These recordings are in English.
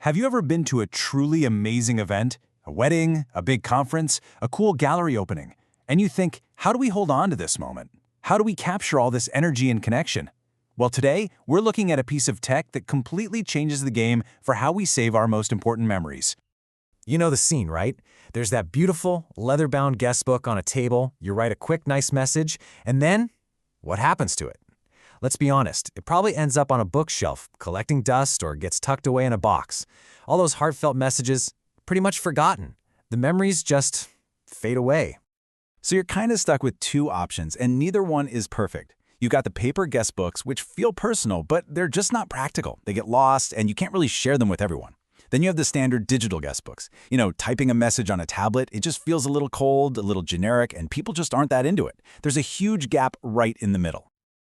Have you ever been to a truly amazing event? A wedding, a big conference, a cool gallery opening? And you think, how do we hold on to this moment? How do we capture all this energy and connection? Well, today, we're looking at a piece of tech that completely changes the game for how we save our most important memories. You know the scene, right? There's that beautiful, leather-bound guestbook on a table, you write a quick, nice message, and then, what happens to it? Let's be honest, it probably ends up on a bookshelf, collecting dust, or gets tucked away in a box. All those heartfelt messages, pretty much forgotten. The memories just fade away. So you're kind of stuck with two options, and neither one is perfect. You've got the paper guestbooks, which feel personal, but they're just not practical. They get lost, and you can't really share them with everyone. Then you have the standard digital guestbooks. Typing a message on a tablet, it just feels a little cold, a little generic, and people just aren't that into it. There's a huge gap right in the middle.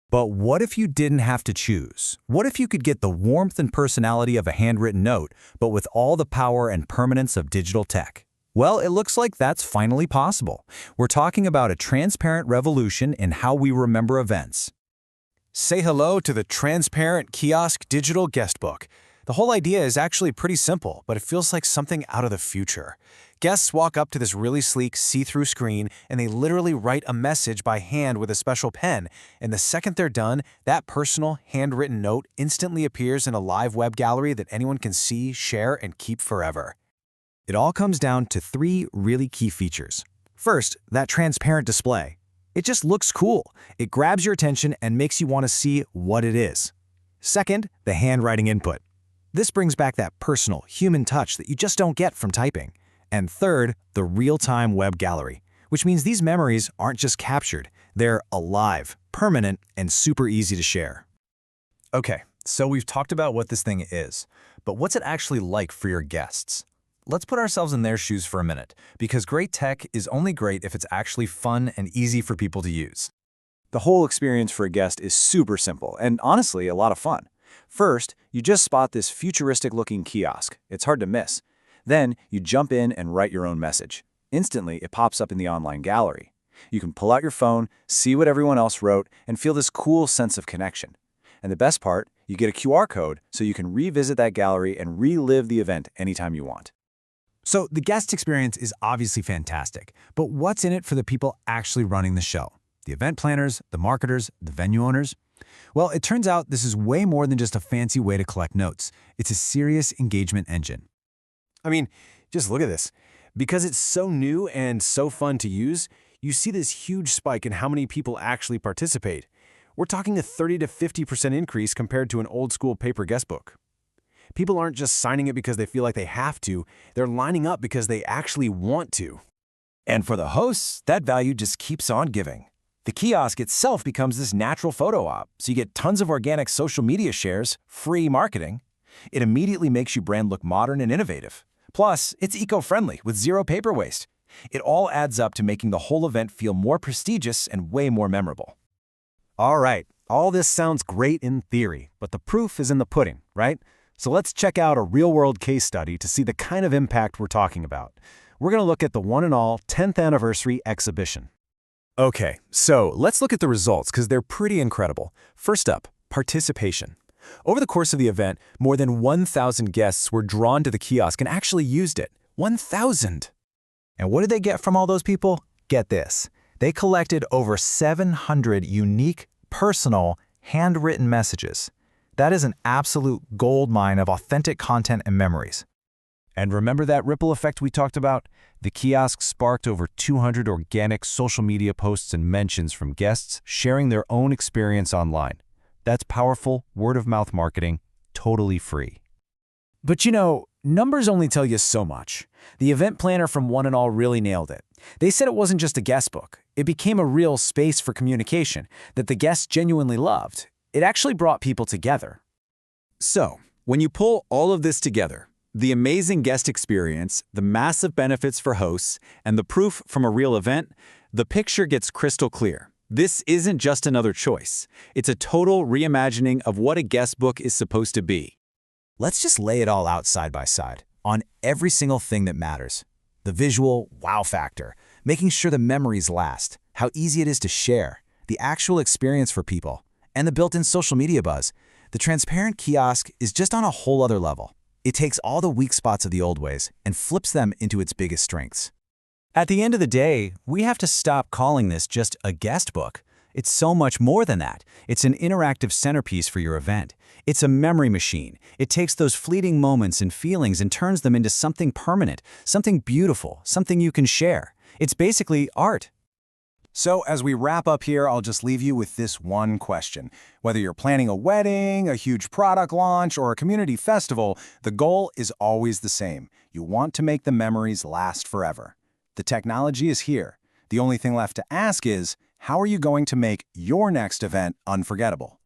But what if you didn't have to choose? What if you could get the warmth and personality of a handwritten note, but with all the power and permanence of digital tech? Well, it looks like that's finally possible. We're talking about a transparent revolution in how we remember events. Say hello to the transparent Kiosk digital guestbook. The whole idea is actually pretty simple, but it feels like something out of the future. Guests walk up to this really sleek, see-through screen, and they literally write a message by hand with a special pen. And the second they're done, that personal, handwritten note instantly appears in a live web gallery that anyone can see, share, and keep forever. It all comes down to three really key features. First, that transparent display. It just looks cool. It grabs your attention and makes you want to see what it is. Second, the handwriting input. This brings back that personal, human touch that you just don't get from typing. And third, the real-time web gallery, which means these memories aren't just captured, they're alive, permanent, and super easy to share. Okay, so we've talked about what this thing is, but what's it actually like for your guests? Let's put ourselves in their shoes for a minute, because great tech is only great if it's actually fun and easy for people to use. The whole experience for a guest is super simple, and honestly, a lot of fun. First, you just spot this futuristic-looking kiosk. It's hard to miss. Then, you jump in and write your own message. Instantly, it pops up in the online gallery. You can pull out your phone, see what everyone else wrote, and feel this cool sense of connection. And the best part, you get a QR code so you can revisit that gallery and relive the event anytime you want. So the guest experience is obviously fantastic, but what's in it for the people actually running the show? The event planners, the marketers, the venue owners? Well, it turns out this is way more than just a fancy way to collect notes. It's a serious engagement engine. I mean, just look at this. Because it's so new and so fun to use, you see this huge spike in how many people actually participate. We're talking a 30 to 50% increase compared to an old-school paper guestbook. People aren't just signing it because they feel like they have to, they're lining up because they actually want to. And for the hosts, that value just keeps on giving. The kiosk itself becomes this natural photo op, so you get tons of organic social media shares, free marketing. It immediately makes your brand look modern and innovative. Plus, it's eco-friendly with zero paper waste. It all adds up to making the whole event feel more prestigious and way more memorable. All right, all this sounds great in theory, but the proof is in the pudding, right? So let's check out a real-world case study to see the kind of impact we're talking about. We're going to look at the one and all 10th anniversary exhibition. Okay, so let's look at the results because they're pretty incredible. First up, participation. Over the course of the event, more than 1,000 guests were drawn to the kiosk and actually used it. 1,000! And what did they get from all those people? Get this. They collected over 700 unique, personal, handwritten messages. That is an absolute goldmine of authentic content and memories. And remember that ripple effect we talked about? The kiosk sparked over 200 organic social media posts and mentions from guests sharing their own experience online. That's powerful word-of-mouth marketing, totally free. But numbers only tell you so much. The event planner from One and All really nailed it. They said it wasn't just a guestbook. It became a real space for communication that the guests genuinely loved. It actually brought people together. So, when you pull all of this together, the amazing guest experience, the massive benefits for hosts, and the proof from a real event, the picture gets crystal clear. This isn't just another choice. It's a total reimagining of what a guestbook is supposed to be. Let's just lay it all out side by side, on every single thing that matters. The visual wow factor, making sure the memories last, how easy it is to share, the actual experience for people, and the built-in social media buzz. The transparent kiosk is just on a whole other level. It takes all the weak spots of the old ways and flips them into its biggest strengths. At the end of the day, we have to stop calling this just a guest book. It's so much more than that. It's an interactive centerpiece for your event. It's a memory machine. It takes those fleeting moments and feelings and turns them into something permanent, something beautiful, something you can share. It's basically art. So as we wrap up here, I'll just leave you with this one question. Whether you're planning a wedding, a huge product launch, or a community festival, the goal is always the same. You want to make the memories last forever. The technology is here. The only thing left to ask is, how are you going to make your next event unforgettable?